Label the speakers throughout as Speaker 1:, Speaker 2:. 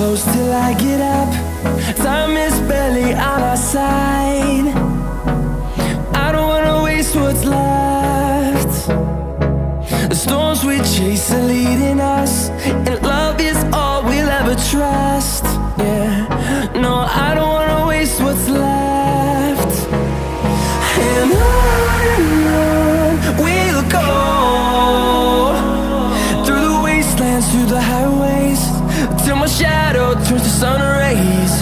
Speaker 1: close till I get up. Time is barely on our side. I don't wanna waste what's left. The storms we chase are leading us, and love is all we'll ever trust. Yeah, no, I don't wanna waste what's left. And on we'll go, through the wastelands, through the highways, till my shadow turns to sun rays.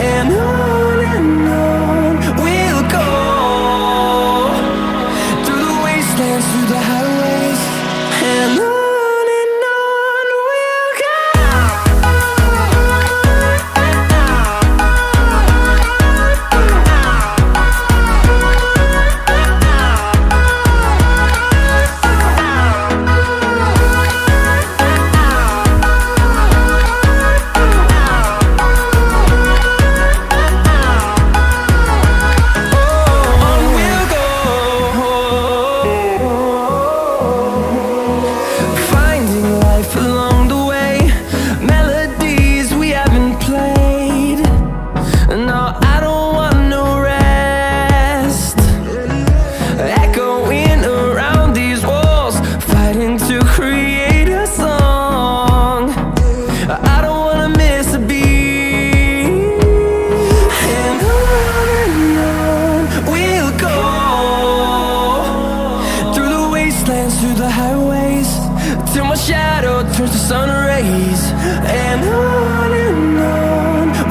Speaker 1: And on we'll go, through the wastelands, through the highways, and on we'll go. Through the highways, till my shadow turns to sun rays. And on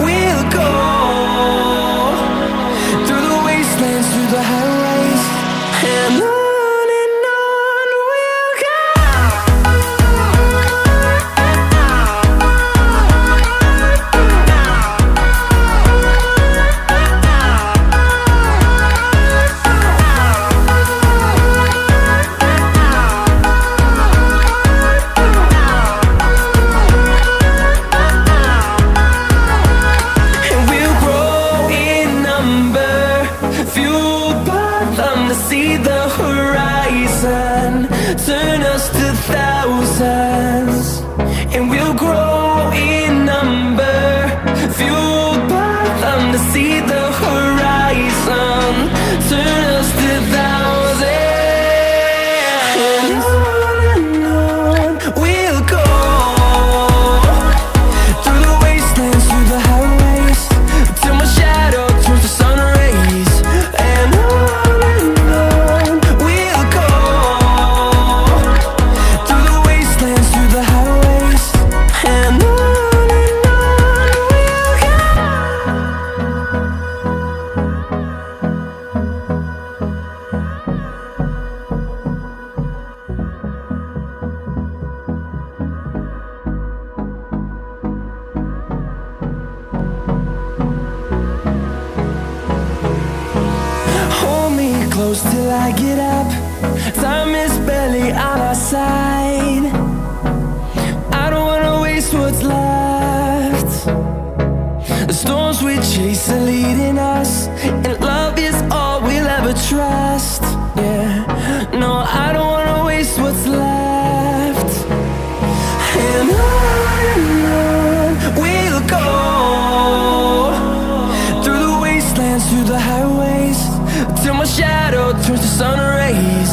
Speaker 1: we'll go, through the wastelands, through the highways, and on we'll go. See the horizon turn us to thousands, and we'll grow in number, fueled by them. To see the horizon turn us to thousands, and on we'll go, through the wastelands, through the highways, till my shadow turns to sun rays. And close till I get up. Time is barely on our side. I don't wanna waste what's left. The storms we chase are leading us, and love is all we'll ever trust. Yeah, no, I don't wanna waste what's left. And on we'll go, through the wastelands, through the highways, till my shadow turns to sun rays.